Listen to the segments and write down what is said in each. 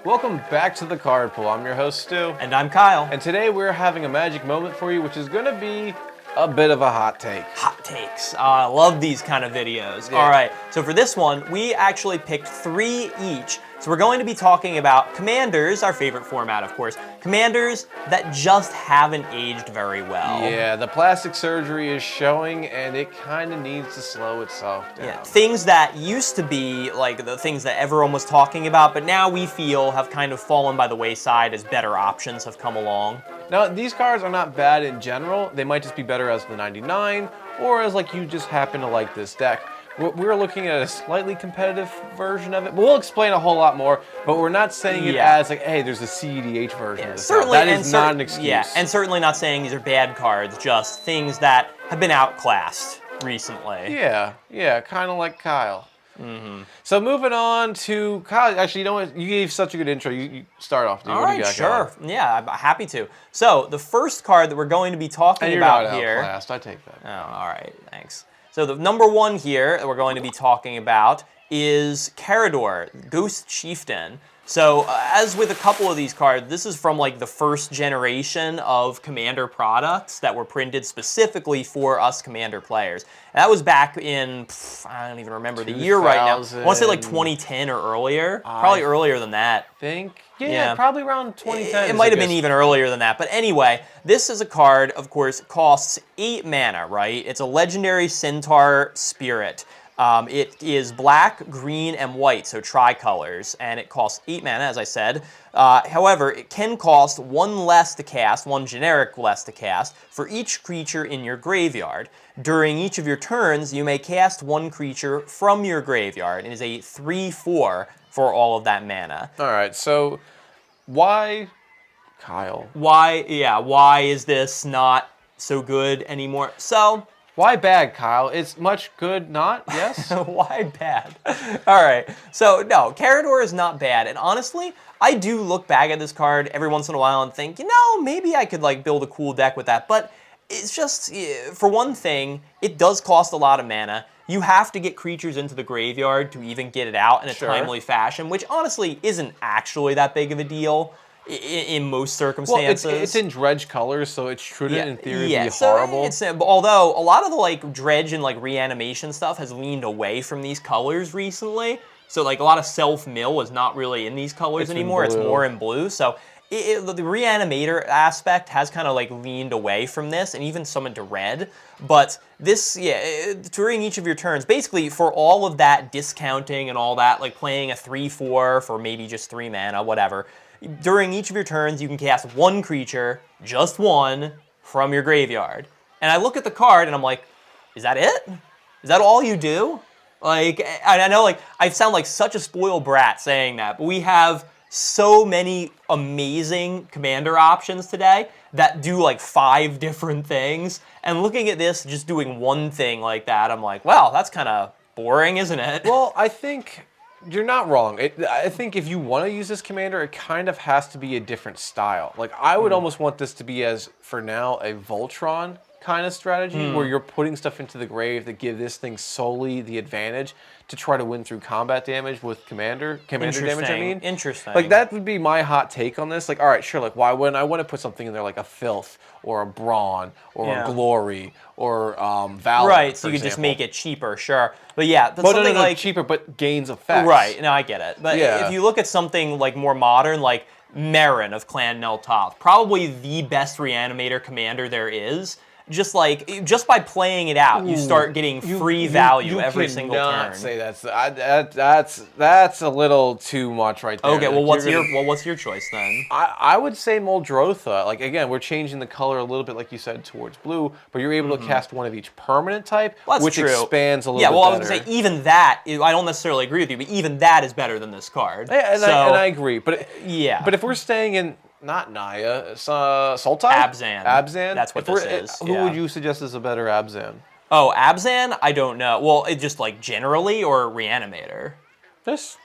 Welcome back to the Card Pool. I'm your host, Stu. And I'm Kyle. And today we're having a magic moment for you, which is going to be a bit of a hot take. Hot takes. I love these kind of videos. Yeah. All right, so for this one, we actually picked 3 each. So we're going to be talking about commanders, our favorite format, of course. Commanders that just haven't aged very well. Yeah, the plastic surgery is showing, and it kind of needs to slow itself down. Yeah, things that used to be like the things that everyone was talking about, but now we feel have kind of fallen by the wayside as better options have come along. Now, these cards are not bad in general. They might just be better as the 99, or as like you just happen to like this deck. We're looking at a slightly competitive version of it. We'll explain a whole lot more, but we're not saying it as like, hey, there's a CEDH version of this. Certainly, that is not an excuse. Yeah, and certainly not saying these are bad cards, just things that have been outclassed recently. Yeah, kind of like Kyle. So moving on to Kyle. Actually, you know what? You gave such a good intro. You start off, dude. All What do you right, got sure. going? Yeah, I'm happy to. So the first card that we're going to be talking And you're about not here. outclassed. I take that. Oh, all right, thanks. So the number 1 here that we're going to be talking about is Karador, Ghost Chieftain. So as with a couple of these cards, this is from like the first generation of Commander products that were printed specifically for us Commander players. And that was back in, I don't even remember the year right now. I want to say like 2010 or earlier. Probably earlier than that. Yeah, probably around 2010. It might have been even earlier than that. But anyway, this is a card, of course, costs 8 mana, right? It's a legendary Centaur Spirit. It is black, green, and white, so tricolors, and it costs 8 mana, as I said. However, it can cost 1 less to cast, 1 generic less to cast, for each creature in your graveyard. During each of your turns, you may cast 1 creature from your graveyard. It is a 3/4 for all of that mana. All right, so why, Kyle? Why is this not so good anymore? So, why bad, Kyle? It's much good, not? Yes? why bad? All right. So, no, Karador is not bad. And honestly, I do look back at this card every once in a while and think, you know, maybe I could like build a cool deck with that. But it's just, for one thing, it does cost a lot of mana. You have to get creatures into the graveyard to even get it out in a timely fashion, which honestly isn't actually that big of a deal in most circumstances. Well, it's in dredge colors, so it shouldn't in theory be so horrible. Although a lot of the like dredge and like reanimation stuff has leaned away from these colors recently. So like a lot of self-mill is not really in these colors anymore. It's more in blue. So the reanimator aspect has kind of like leaned away from this and even some into red. But this, during each of your turns, basically for all of that discounting and all that, like playing a 3/4 for maybe just 3 mana, whatever, during each of your turns, you can cast 1 creature, just 1, from your graveyard. And I look at the card and I'm like, is that it? Is that all you do? Like, I know like I sound like such a spoiled brat saying that, but we have so many amazing commander options today that do like 5 different things. And looking at this, just doing 1 thing like that, I'm like, wow, that's kind of boring, isn't it? Well, I think you're not wrong. I think if you want to use this commander, it kind of has to be a different style. Like, I would almost want this to be, as for now, a Voltron kind of strategy where you're putting stuff into the grave that give this thing solely the advantage to try to win through combat damage with commander damage, I mean. Interesting. Like, that would be my hot take on this. Like, all right, sure, like, why wouldn't I want to put something in there like a Filth or a Brawn or a Glory or Valor, right, so you could just make it cheaper, sure. But yeah, that's something no, like cheaper, but gains effects. Right, no, I get it. But if you look at something like more modern, like Marin of Clan Nel Toth, probably the best reanimator commander there is. Just by playing it out, you start getting free value every single turn. Say that's a little too much right there. Okay, well, what's your choice then? I would say Muldrotha. Like, again, we're changing the color a little bit, like you said, towards blue, but you're able to cast 1 of each permanent type, which expands a little bit better. Yeah, well, I was gonna say even that. I don't necessarily agree with you, but even that is better than this card. Yeah, and I agree. But but if we're staying in. Not Naya, Sultai? Abzan. That's what this is. Who would you suggest is a better Abzan? Oh, Abzan? I don't know. Well, it just like generally or Reanimator? This?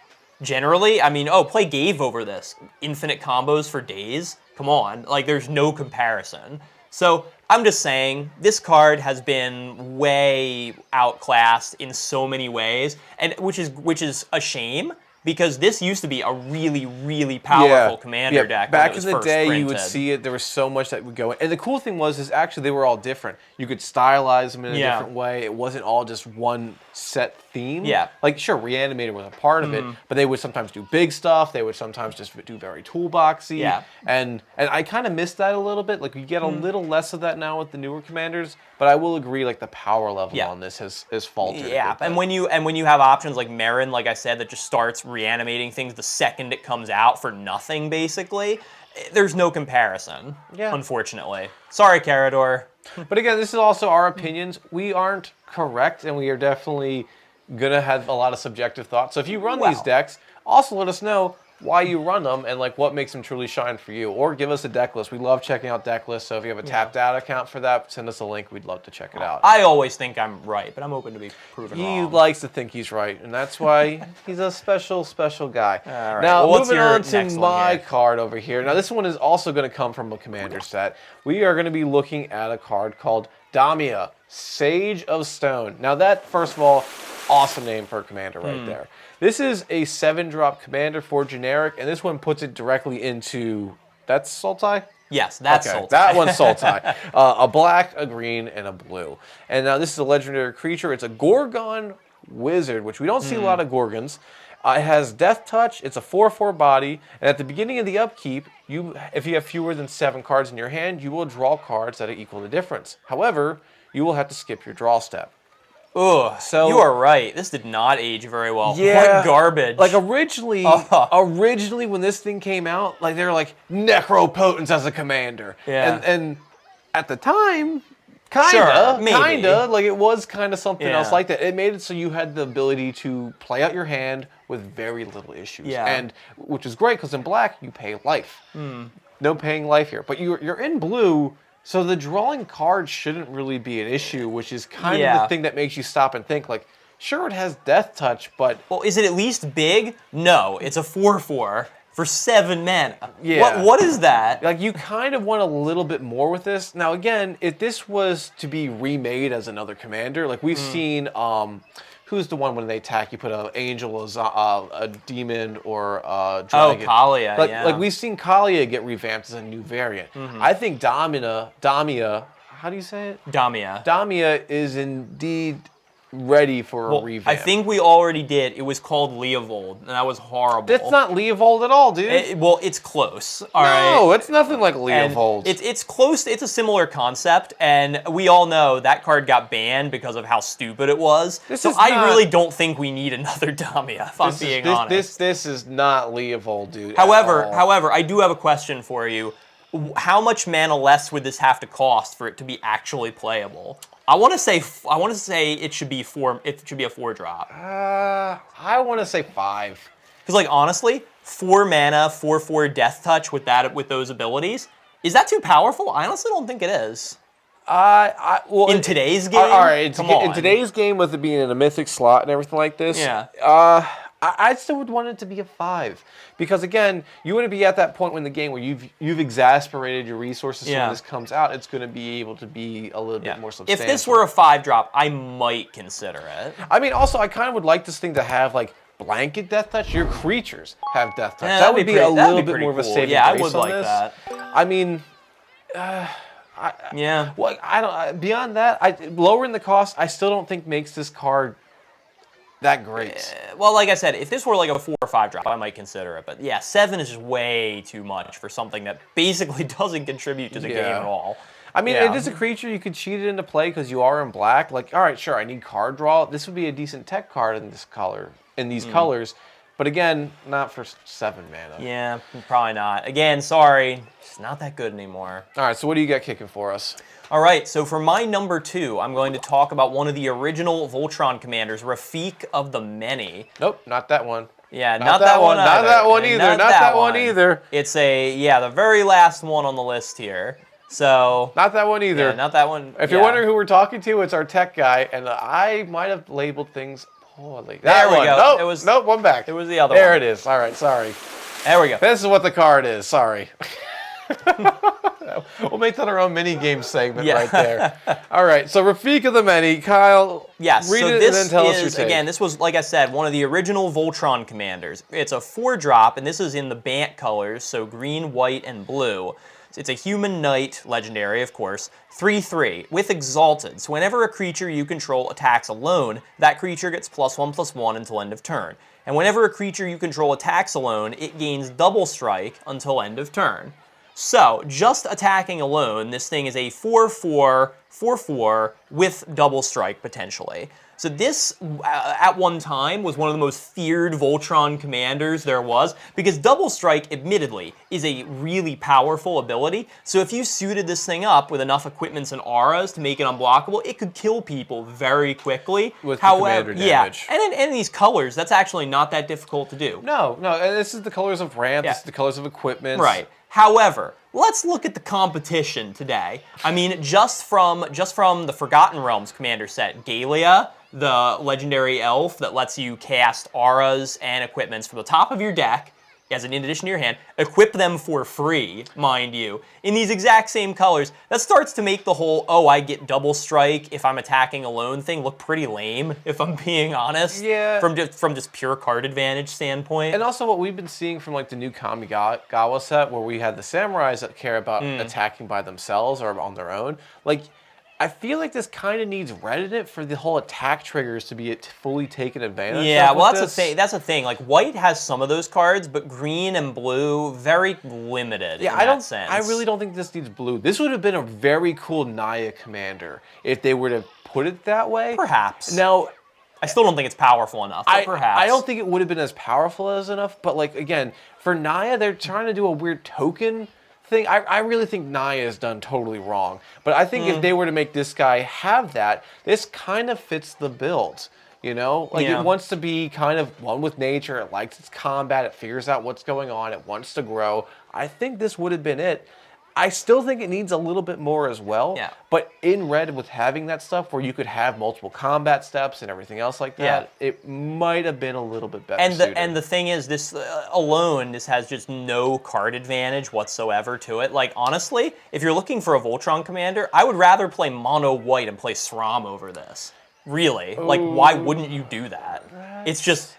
Generally? I mean, play Gave over this. Infinite combos for days? Come on. Like, there's no comparison. So, I'm just saying, this card has been way outclassed in so many ways, and which is a shame. because this used to be a really, really powerful commander deck. Back when it was in the first day, you printed. would see it. There was so much that would go in. And the cool thing is actually they were all different. You could stylize them in a different way. It wasn't all just one set theme. Yeah. Like, sure, Reanimator was a part of it, but they would sometimes do big stuff. They would sometimes just do very toolboxy. Yeah. And I kind of miss that a little bit. Like, you get a little less of that now with the newer commanders, but I will agree, like, the power level on this has faltered. Yeah, and when you have options like Marin, like I said, that just starts reanimating things the second it comes out for nothing, basically, there's no comparison. Yeah. Unfortunately. Sorry, Karador. But again, this is also our opinions. We aren't correct, and we are definitely going to have a lot of subjective thoughts. So if you run these decks, also let us know why you run them and like what makes them truly shine for you. Or give us a deck list. We love checking out deck lists, so if you have a tapped out account for that, send us a link. We'd love to check it out. I always think I'm right, but I'm open to be proven He wrong. likes to think he's right, and that's why he's a special, special guy. All right. Now, Well, what's moving your on to next one my here? card over here. Now, this one is also going to come from a commander set. We are going to be looking at a card called Damia, Sage of Stone. Now, that, first of all, awesome name for a commander right there. This is a 7-drop commander for generic, and this one puts it directly into... That's Sultai? Yes, that's Okay, Sultai. that one's Sultai. A black, a green, and a blue. And now this is a legendary creature. It's a Gorgon wizard, which we don't see a lot of Gorgons. It has Death Touch. It's a 4/4 body. And at the beginning of the upkeep, if you have fewer than 7 cards in your hand, you will draw cards that equal the difference. However, you will have to skip your draw step. Ugh, So- you are right. This did not age very well. Yeah. What garbage. Like originally when this thing came out, like they were like Necropotence as a commander. Yeah. And at the time, Sure, maybe. kinda, like it was kind of something Yeah. else like that. It made it so you had the ability to play out your hand with very little issues. Yeah. And which is great because in black you pay life. No paying life here, but you're in blue. So the drawing cards shouldn't really be an issue, which is kind of the thing that makes you stop and think, like, sure, it has Death Touch, but... Well, is it at least big? No, it's a 4/4 for 7 mana. Yeah. What is that? Like, you kind of want a little bit more with this. Now, again, if this was to be remade as another commander, like, we've seen... Who's the one when they attack? You put an angel, a demon, or a dragon. Oh, Kalia, Like we've seen Kalia get revamped as a new variant. I think Damia, how do you say it? Damia. Damia is indeed ready for a revamp. I think we already did. It was called Leovold, and that was horrible. That's not Leovold at all, dude. Well, it's close. All right. No, it's nothing like And Leovold. it's close. It's a similar concept, and we all know that card got banned because of how stupid it was. So I really don't think we need another Damia, if I'm being honest. This is not Leovold, dude. However, I do have a question for you. How much mana less would this have to cost for it to be actually playable? I want to say it should be 4. It should be a 4-drop. I want to say 5. Because like honestly, 4 mana, 4/4 Death Touch with those abilities, is that too powerful? I honestly don't think it is. Well, In today's game, all right. come on. In today's game, with it being in a mythic slot and everything like this, Yeah. I still would want it to be a 5 because again, you want to be at that point in the game where you've exasperated your resources. So when this comes out, it's going to be able to be a little bit more substantial. If this were a 5-drop, I might consider it. I mean, also, I kind of would like this thing to have like blanket Death Touch. Your creatures have Death Touch. Yeah, that would be a little bit pretty more of a cool. saving Yeah, I grace would on like this. that. I mean. Yeah. Well, I don't. Beyond that, lowering the cost, I still don't think makes this card that great. Well, like I said, if this were like a 4 or 5-drop, I might consider it. But yeah, 7 is just way too much for something that basically doesn't contribute to the game at all. I mean, it is a creature you could cheat it into play because you are in black. Like, all right, sure, I need card draw. This would be a decent tech card in this color, in these colors. But again, not for 7 mana. Yeah, probably not. Again, sorry, it's not that good anymore. All right, so what do you got kicking for us? All right, so for my number 2, I'm going to talk about one of the original Voltron commanders, Rafiq of the Many. Nope, not that one. Yeah, not that one either. Not that one either. Not that one either. It's the very last one on the list here. So not that one either. Yeah, not that one. If you're wondering who we're talking to, it's our tech guy, and I might have labeled things poorly. There we go. Nope, nope, one back. It was the other there one. There it is. All right, sorry. There we go. This is what the card is. Sorry. We'll make that our own mini game segment Yeah. right there. All right, so Rafiq of the many, Kyle. Yes, read so it this and then tell us your is, take. again, this was, like I said, one of the original Voltron commanders. It's a 4-drop, and this is in the Bant colors, so green, white, and blue. It's a human knight, legendary, of course, 3/3, with Exalted. So whenever a creature you control attacks alone, that creature gets +1/+1 until end of turn. And whenever a creature you control attacks alone, it gains double strike until end of turn. So, just attacking alone, this thing is a 4/4, 4/4 with double strike potentially. So this, at one time, was one of the most feared Voltron commanders there was, because double strike, admittedly, is a really powerful ability. So if you suited this thing up with enough equipments and auras to make it unblockable, it could kill people very quickly. With the commander damage. Yeah, and in these colors, that's actually not that difficult to do. No, and this is the colors of ramp, Yeah. this is the colors of equipment. Right. However, let's look at the competition today. I mean, just from the Forgotten Realms commander set, Galia, the legendary elf that lets you cast auras and equipments from the top of your deck, as an in addition to your hand, equip them for free, mind you, in these exact same colors. That starts to make the whole, oh, I get double strike if I'm attacking alone thing look pretty lame, if I'm being honest. Yeah. From just pure card advantage standpoint. And also what we've been seeing from like the new Kamigawa set, where we had the samurais that care about attacking by themselves or on their own. Like, I feel like this kind of needs red in it for the whole attack triggers to be fully taken advantage Yeah, of. well, with that's the thing. That's the thing. Like, white has some of those cards, but green and blue very limited. Yeah, in that sense. I really don't think this needs blue. This would have been a very cool Naya commander if they were to put it that way. Perhaps. Now, I still don't think it's powerful enough. But perhaps. I don't think it would have been as powerful as enough. But like again, for Naya, they're trying to do a weird token thing. I really think Naya is done totally wrong. But I think if they were to make this guy have that, this kind of fits the build. You know, like Yeah. it wants to be kind of one with nature. It likes its combat. It figures out what's going on. It wants to grow. I think this would have been it. I still think it needs a little bit more as well. Yeah. But in red, with having that stuff where you could have multiple combat steps and everything else like that, it might have been a little bit better. And the thing is, this alone, this has just no card advantage whatsoever to it. Like, honestly, if you're looking for a Voltron commander, I would rather play mono white and play SRAM over this. Really. Like, why wouldn't you do that? It's just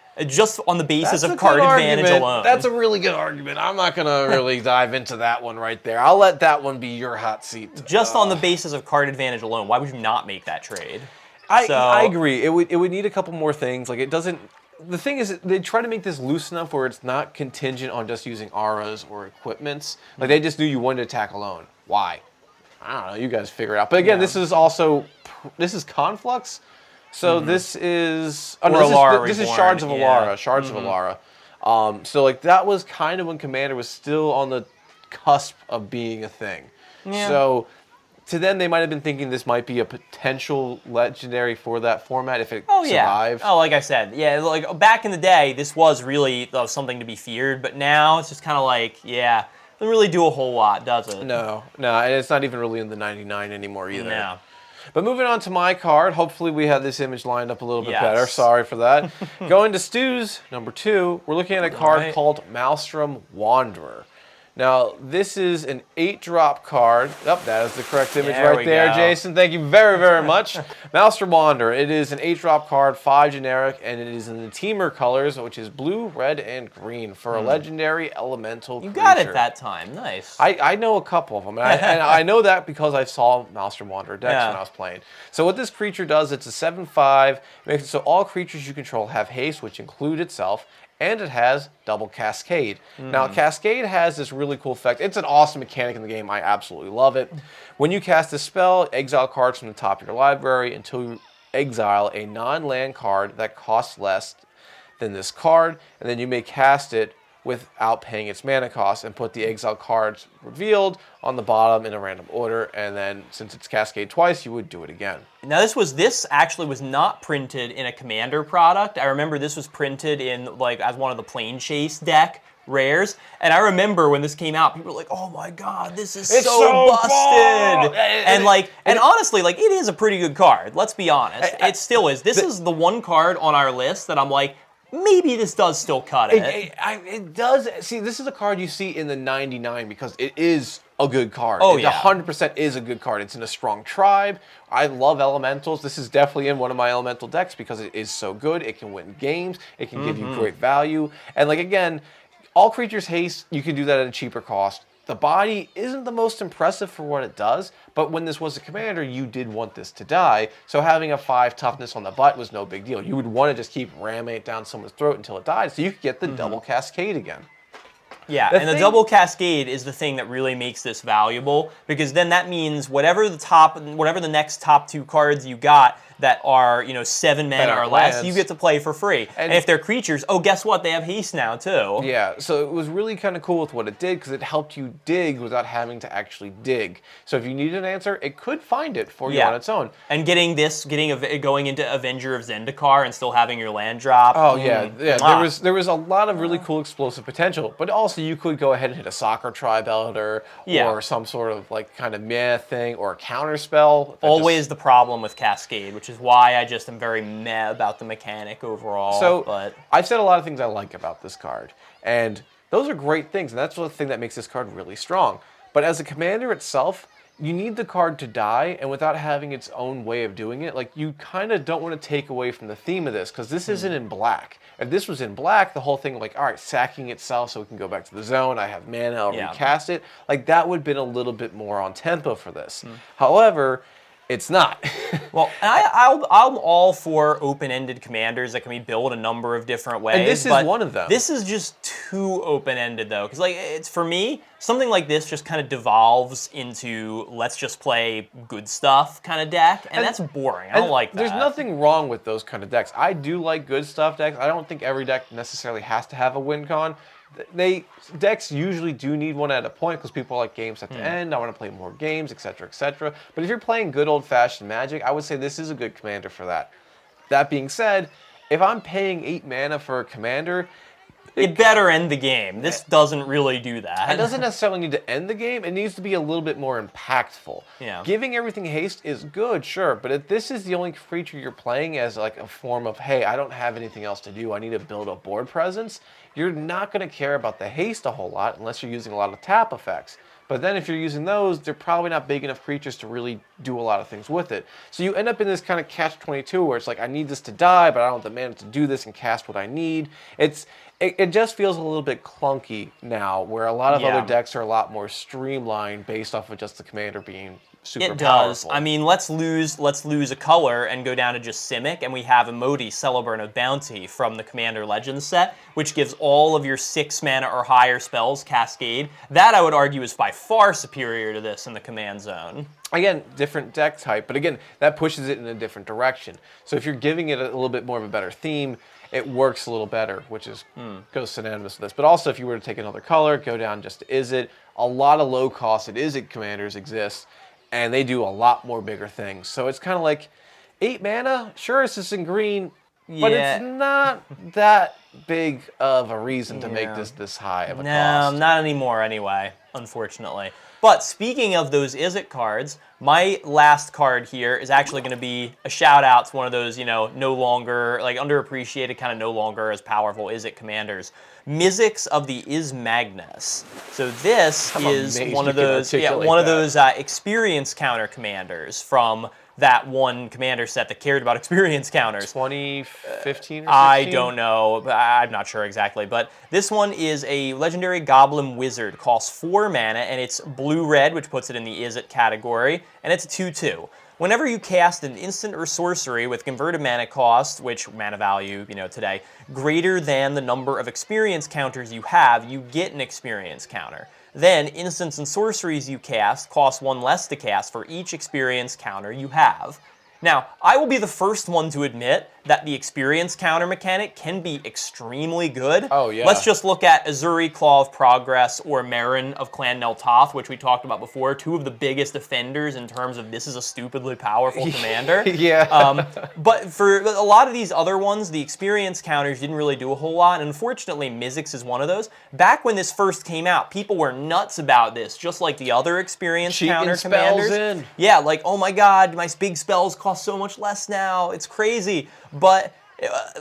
on the basis of card advantage alone. That's a really good argument. I'm not going to really dive into that one right there. I'll let that one be your hot seat. Just on the basis of card advantage alone, why would you not make that trade? I agree. It would need a couple more things. Like, it doesn't... The thing is, they try to make this loose enough where it's not contingent on just using auras or equipments. Like, they just knew you wanted to attack alone. Why? I don't know. You guys figure it out. But again, this is also... This is Conflux. So this is... Oh, no, this is Shards of Alara. Shards of Alara. So, like, that was kind of when Commander was still on the cusp of being a thing. Yeah. So, to them, they might have been thinking this might be a potential legendary for that format if it survived. Oh, like I said, yeah, like, back in the day, this was really something to be feared, but now it's just kind of like, yeah, doesn't really do a whole lot, does it? No, and it's not even really in the 99 anymore either. No. But moving on to my card, hopefully we have this image lined up a little bit better. Yes. Sorry for that. Going to Stu's, number 2, we're looking at a card called Maelstrom Wanderer. Now, this is an 8-drop card. Oh, that is the correct image right there, Jason. Thank you very, very much. Maelstrom Wanderer. It is an 8-drop card, 5 generic, and it is in the teamer colors, which is blue, red, and green for a legendary elemental creature. You got it that time. Nice. I know a couple of them, and I know that because I saw Maelstrom Wanderer decks when I was playing. So what this creature does, it's a 7/5. Makes it so all creatures you control have haste, which include itself, and it has double Cascade. Now, Cascade has this really cool effect. It's an awesome mechanic in the game. I absolutely love it. When you cast a spell, exile cards from the top of your library until you exile a non-land card that costs less than this card, and then you may cast it without paying its mana cost and put the exile cards revealed on the bottom in a random order, and then since it's Cascade twice, you would do it again. Now this actually was not printed in a Commander product. I remember this was printed in like as one of the Plane Chase deck rares, and I remember when this came out, people were like, "Oh my god, this is so busted!" And honestly, like it is a pretty good card. Let's be honest, it still is. This is the one card on our list that I'm like, maybe this does still cut it. It does. See, this is a card you see in the 99 because it is a good card. Oh, It yeah. 100% is a good card. It's in a strong tribe. I love elementals. This is definitely in one of my elemental decks because it is so good. It can win games. It can give you great value. And like again, all creatures haste. You can do that at a cheaper cost. The body isn't the most impressive for what it does, but when this was a commander, you did want this to die. So having a 5 toughness on the butt was no big deal. You would want to just keep ramming it down someone's throat until it died, so you could get the double cascade again. Yeah, and the double cascade is the thing that really makes this valuable, because then that means whatever the next top 2 cards you got that are, 7 mana or less, you get to play for free. And if they're creatures, oh, guess what? They have haste now, too. Yeah, so it was really kind of cool with what it did, because it helped you dig without having to actually dig. So if you needed an answer, it could find it for you on its own. And going into Avenger of Zendikar and still having your land drop. Oh, yeah. There was a lot of really cool explosive potential, but also you could go ahead and hit a Soccer Tribe Elder or some sort of kind of meh thing or a counter spell. Always the problem with Cascade, which is why I just am very meh about the mechanic overall. So I've said a lot of things I like about this card, and those are great things, and that's the thing that makes this card really strong. But as a commander itself, you need the card to die, and without having its own way of doing it, you kind of don't want to take away from the theme of this, because this isn't in black. If this was in black, the whole thing all right, sacking itself so we can go back to the zone, I have mana, I'll recast it, that would have been a little bit more on tempo for this. However, it's not. Well, and I'm all for open-ended commanders that can be built a number of different ways. And this is one of them. This is just too open-ended, though. Because, it's for me, something like this just kind of devolves into let's just play good stuff kind of deck. And that's boring. I don't like that. There's nothing wrong with those kind of decks. I do like good stuff decks. I don't think every deck necessarily has to have a win con. Decks usually do need one at a point because people like games at the end. I want to play more games, etc., etc. But if you're playing good old-fashioned Magic, I would say this is a good commander for that. That being said, if I'm paying 8 mana for a commander, it better end the game. This doesn't really do that. It doesn't necessarily need to end the game. It needs to be a little bit more impactful. Yeah. Giving everything haste is good, sure, but if this is the only creature you're playing as a form of, hey, I don't have anything else to do, I need to build a board presence, you're not going to care about the haste a whole lot unless you're using a lot of tap effects. But then if you're using those, they're probably not big enough creatures to really do a lot of things with it. So you end up in this kind of catch-22 where it's I need this to die, but I don't have the mana to do this and cast what I need. It just feels a little bit clunky now, where a lot of other decks are a lot more streamlined based off of just the commander being super powerful. It does. I mean, let's lose a color and go down to just Simic, and we have Emoti, Celebrant of Bounty from the Commander Legends set, which gives all of your 6 mana or higher spells Cascade. That, I would argue, is by far superior to this in the command zone. Again, different deck type, but again, that pushes it in a different direction. So if you're giving it a little bit more of a better theme, it works a little better, which goes synonymous with this. But also, if you were to take another color, go down just to Izzet, a lot of low-cost Izzet commanders exist, and they do a lot more bigger things. So it's kind of 8 mana, sure, it's just in green, but it's not that big of a reason to make this high of a cost. No, not anymore anyway, unfortunately. But speaking of those Izzet cards, my last card here is actually going to be a shout out to one of those, no longer, underappreciated, kind of no longer as powerful Izzet commanders. Mizzix of the Magnus. So this is one of those, experience counter commanders from that one commander set that cared about experience counters. 2015 or 16? I don't know. I'm not sure exactly. But this one is a legendary Goblin Wizard. Costs 4 mana, and it's blue-red, which puts it in the Izzet category. And it's a 2/2. Whenever you cast an instant or sorcery with converted mana cost, which mana value, today, greater than the number of experience counters you have, you get an experience counter. Then, instants and sorceries you cast cost 1 less to cast for each experience counter you have. Now, I will be the first one to admit that the experience counter mechanic can be extremely good. Oh, yeah. Let's just look at Azuri, Claw of Progress, or Marin of Clan Neltoth, which we talked about before. 2 of the biggest offenders in terms of this is a stupidly powerful commander. Yeah. But for a lot of these other ones, the experience counters didn't really do a whole lot. And unfortunately, Mizzix is one of those. Back when this first came out, people were nuts about this, just like the other experience counter commanders. Yeah, oh my god, my big spells cost so much less now. It's crazy. But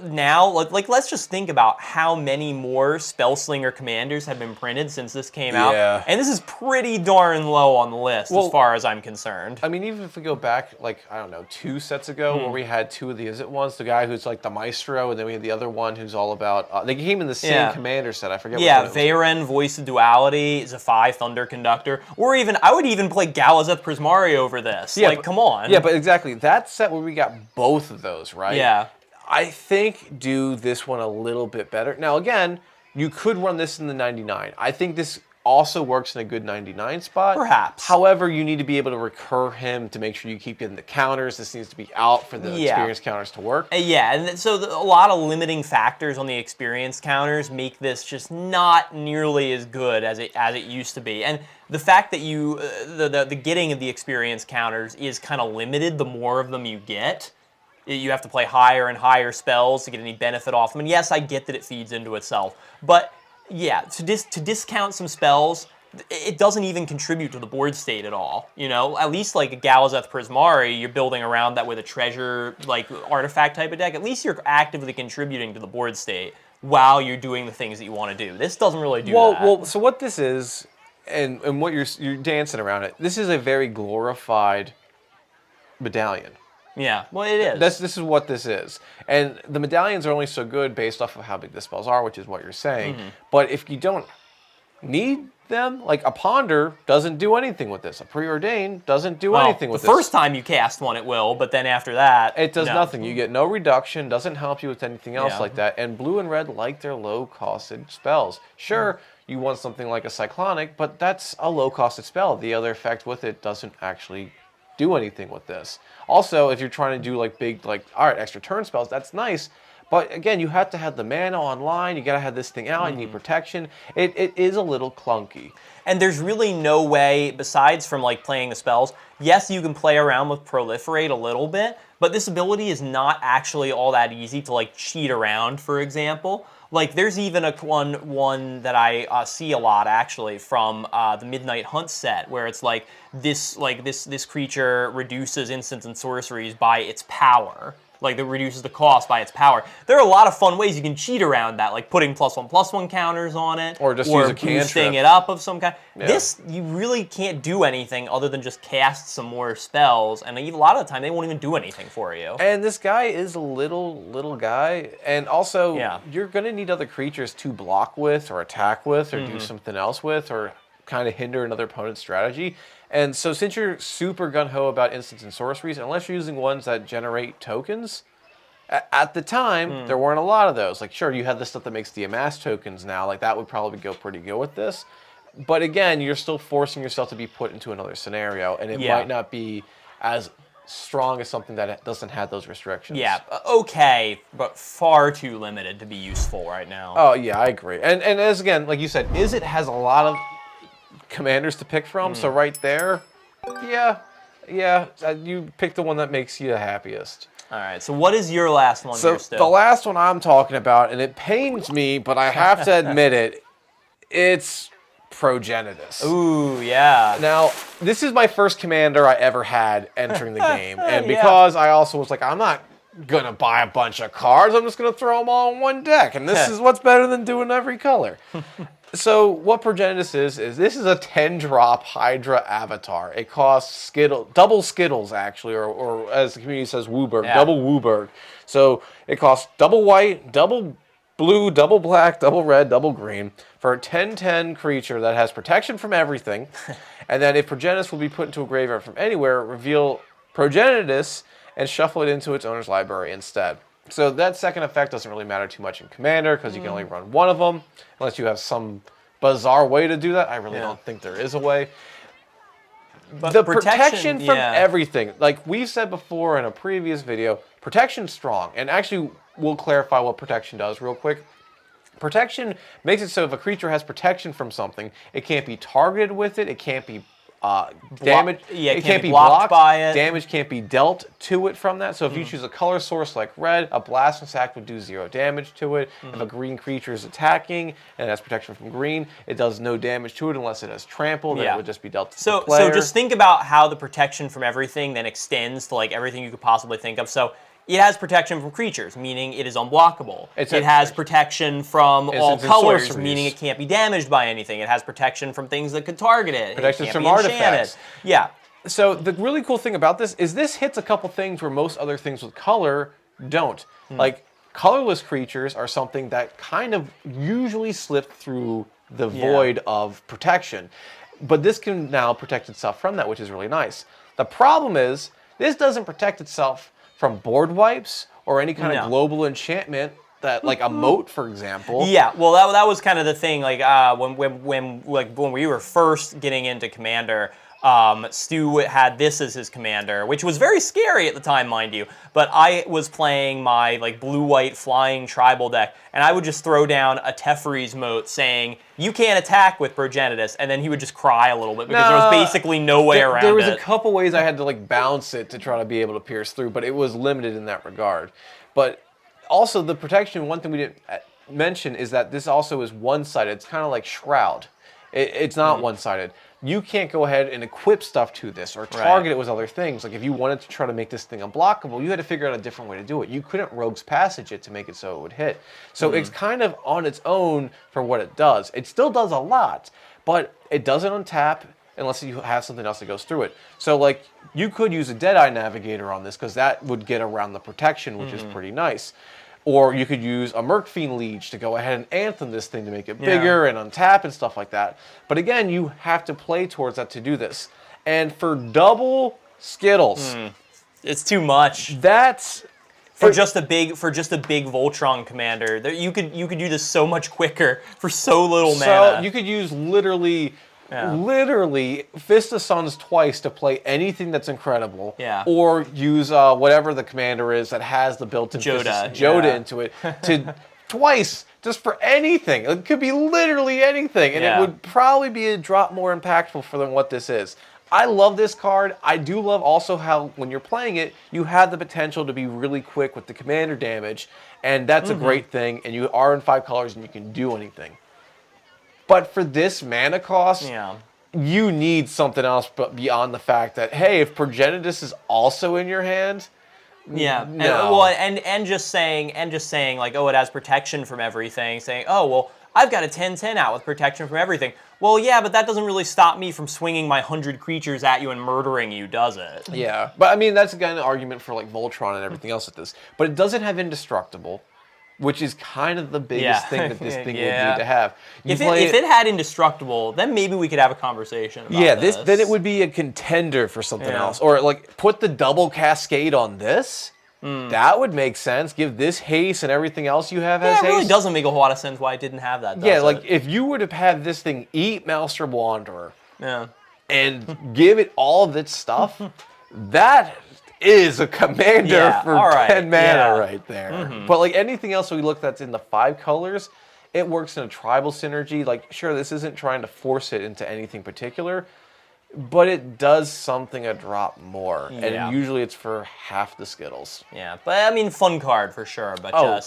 now, like let's just think about how many more Spellslinger commanders have been printed since this came out. Yeah. And this is pretty darn low on the list Well, as far as I'm concerned. I mean, even if we go back, like, I don't know, 2 sets ago, where we had 2 of the Izzet ones, the guy who's like the Maestro, and then we had the other one who's all about, they came in the same commander set, I forget what it was. Veyren, Voice of Duality, Zephi, Thunder Conductor, or even, I would even play Galazeth Prismari over this. Yeah, like, come on. Yeah, but exactly, that set where we got both of those, right? Yeah. I think do this one a little bit better. Now, again, you could run this in the 99. I think this also works in a good 99 spot. Perhaps. However, you need to be able to recur him to make sure you keep getting the counters. This needs to be out for the experience counters to work. Yeah, and so a lot of limiting factors on the experience counters make this just not nearly as good as it used to be. And the fact that you the getting of the experience counters is kind of limited the more of them you get. You have to play higher and higher spells to get any benefit off them. And yes, I get that it feeds into itself. But yeah, to discount some spells, it doesn't even contribute to the board state at all. You know, at least like a Galazeth Prismari, you're building around that with a treasure, like artifact type of deck. At least you're actively contributing to the board state while you're doing the things that you want to do. This doesn't really do that. Well, so what this is, and what you're dancing around it, this is a very glorified medallion. Yeah, well, it is. This is what this is. And the medallions are only so good based off of how big the spells are, which is what you're saying. But if you don't need them, like a Ponder doesn't do anything with this. A Preordain doesn't do anything with this. The first time you cast one, it will, but then after that, it does nothing. You get no reduction, doesn't help you with anything else like that. And blue and red like their low-costed spells. Sure, you want something like a Cyclonic, but that's a low-costed spell. The other effect with it doesn't actually do anything with this. Also, if you're trying to do like big, like, all right, extra turn spells, that's nice. But again, you have to have the mana online. You got to have this thing out. You need protection. It is a little clunky. And there's really no way, besides from like playing the spells, yes, you can play around with Proliferate a little bit, but this ability is not actually all that easy to like cheat around, for example. Like, there's even a one that I see a lot, actually, from the Midnight Hunt set, where it's like this creature reduces instants and sorceries by its power. Like, it reduces the cost by its power. There are a lot of fun ways you can cheat around that, like putting +1/+1 counters on it. Or just use a cantrip. Boosting it up of some kind. Yeah. This, you really can't do anything other than just cast some more spells, and a lot of the time, they won't even do anything for you. And this guy is a little guy, and also, you're going to need other creatures to block with, or attack with, or do something else with, or kind of hinder another opponent's strategy. And so since you're super gung-ho about instants and sorceries, unless you're using ones that generate tokens, at the time, there weren't a lot of those. Like, sure, you have the stuff that makes the amass tokens now. Like, that would probably go pretty good with this. But again, you're still forcing yourself to be put into another scenario, and it might not be as strong as something that doesn't have those restrictions. Yeah, okay, but far too limited to be useful right now. Oh, yeah, I agree. And as, again, like you said, Izzet has a lot of commanders to pick from, so right there, you pick the one that makes you the happiest. All right, so what is your last one? So the last one I'm talking about, and it pains me, but I have to admit it, it's Progenitus. Ooh, yeah. Now, this is my first commander I ever had entering the game, and because I also was like, I'm not gonna buy a bunch of cards, I'm just gonna throw them all in one deck, and this is what's better than doing every color. So what Progenitus is this is a 10-drop Hydra avatar. It costs double Skittles, actually, or as the community says, Wooburg, double Wooburg. So it costs double white, double blue, double black, double red, double green for a 10/10 creature that has protection from everything. And then if Progenitus will be put into a graveyard from anywhere, reveal Progenitus and shuffle it into its owner's library instead. So that second effect doesn't really matter too much in Commander because you can only run one of them unless you have some bizarre way to do that. I really don't think there is a way. But the protection from everything, like we've said before in a previous video, protection's strong. And actually, we'll clarify what protection does real quick. Protection makes it so if a creature has protection from something, it can't be targeted with it, it can't be damage. It can't be blocked by it. Damage can't be dealt to it from that. So if you choose a color source like red, a Blast and Sack would do 0 damage to it. If a green creature is attacking and it has protection from green, it does no damage to it unless it has trample. Then it would just be dealt to the player. So just think about how the protection from everything then extends to like everything you could possibly think of. So It has protection from creatures, meaning it is unblockable. It a- has protection from all it's in colors, sorceries. meaning it can't be damaged by anything. It has protection from things that could target it. Protections it can't from be enchanted. artifacts. Yeah. So the really cool thing about this is this hits a couple things where most other things with color don't. Like, colorless creatures are something that kind of usually slip through the void of protection. But this can now protect itself from that, which is really nice. The problem is, this doesn't protect itself from board wipes or any kind of global enchantment that, like a moat, for example. Yeah, well, that was kind of the thing. Like when we were first getting into Commander, Stu had this as his commander, which was very scary at the time, mind you. But I was playing my like blue-white flying tribal deck, and I would just throw down a Teferi's moat saying, "You can't attack with Progenitus," and then he would just cry a little bit because there was basically no way around it. There was a couple ways I had to like bounce it to try to be able to pierce through, but it was limited in that regard. But also the protection, one thing we didn't mention is that this also is one-sided. It's kind of like Shroud. It's not one-sided. You can't go ahead and equip stuff to this or target it with other things. Like if you wanted to try to make this thing unblockable, you had to figure out a different way to do it. You couldn't Rogue's Passage it to make it so it would hit. So it's kind of on its own for what it does. It still does a lot, but it doesn't untap unless you have something else that goes through it. So like you could use a Deadeye Navigator on this because that would get around the protection, which is pretty nice. Or you could use a Murkfiend Liege to go ahead and Anthem this thing to make it bigger and untap and stuff like that. But again, you have to play towards that to do this. And for double Skittles, it's too much. That's for just a big Voltron commander. You could do this so much quicker for so little mana. So you could use literally Fist of Suns twice to play anything that's incredible. Yeah. Or use whatever the commander is that has the built-in Joda into it to twice just for anything. It could be literally anything, and it would probably be a drop more impactful for than what this is. I love this card. I do love also how when you're playing it, you have the potential to be really quick with the commander damage, and that's a great thing. And you are in 5 colors, and you can do anything. But for this mana cost, you need something else but beyond the fact that, hey, if Progenitus is also in your hand, and just saying like, oh, it has protection from everything, saying, oh, well, I've got a 10/10 out with protection from everything. Well, yeah, but that doesn't really stop me from swinging my 100 creatures at you and murdering you, does it? Yeah, but I mean, that's again an argument for like Voltron and everything else with this. But it doesn't have Indestructible, which is kind of the biggest thing that this thing would need to have. If it had Indestructible, then maybe we could have a conversation about this. Then it would be a contender for something else. Or like put the double Cascade on this. That would make sense. Give this haste and everything else you have as haste. It really doesn't make a whole lot of sense why it didn't have that, does like if you would have had this thing eat Maelstrom Wanderer Yeah. and give it all of its stuff, that is a commander for 10 mana right there. But like anything else we looked that's in the 5 colors, it works in a tribal synergy. Like, sure, this isn't trying to force it into anything particular, but it does something a drop more. And usually it's for half the Skittles. Yeah, but I mean, fun card for sure, but there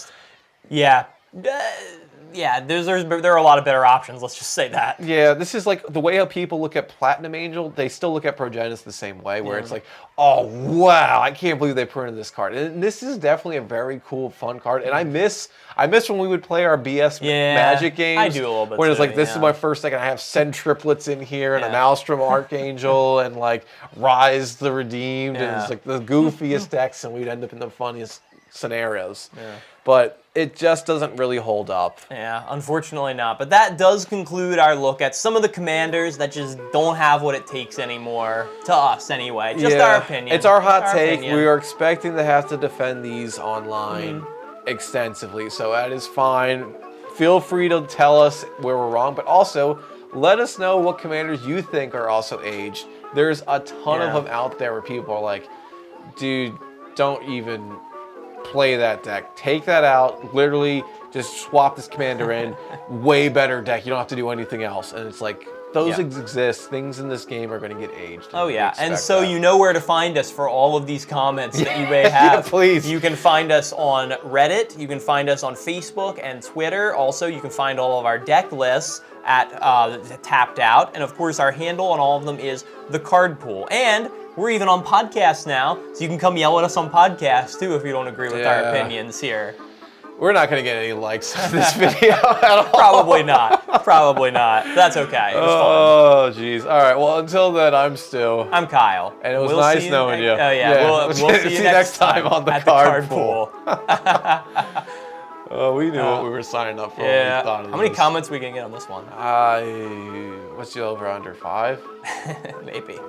are a lot of better options, let's just say that. Yeah, this is like the way how people look at Platinum Angel, they still look at Progenitus the same way, where it's like, oh, wow, I can't believe they printed this card. And this is definitely a very cool, fun card. And I miss when we would play our BS Magic games. I do a little bit when it's like, this is my first deck, and I have Send Triplets in here, and a Maelstrom Archangel, and like Rise the Redeemed, and it's like the goofiest decks, and we'd end up in the funniest scenarios. But it just doesn't really hold up. Yeah, unfortunately not. But that does conclude our look at some of the commanders that just don't have what it takes anymore, to us anyway. Just our opinion. It's our hot take. We are expecting to have to defend these online extensively, so that is fine. Feel free to tell us where we're wrong, but also let us know what commanders you think are also aged. There's a ton of them out there where people are like, dude, don't even play that deck. Take that out. Literally, just swap this commander in. Way better deck. You don't have to do anything else. And it's like, those exist. Things in this game are going to get aged. Oh, yeah. And so you know where to find us for all of these comments that you may have. Please. You can find us on Reddit. You can find us on Facebook and Twitter. Also, you can find all of our deck lists at Tapped Out. And of course, our handle on all of them is TheCardPool. And We're even on podcasts now, so you can come yell at us on podcasts too if you don't agree with our opinions here. We're not going to get any likes on this video at all. Probably not. Probably not. That's okay. It was fun. Oh, jeez. All right. Well, until then, I'm Stu. I'm Kyle. And it was nice knowing you. Oh, yeah. We'll see you next time on the at TheCardPool. TheCardPool. Oh, we knew what we were signing up for. Yeah. When we thought of How many this. comments we can get on this one? What's the over under 5? Maybe.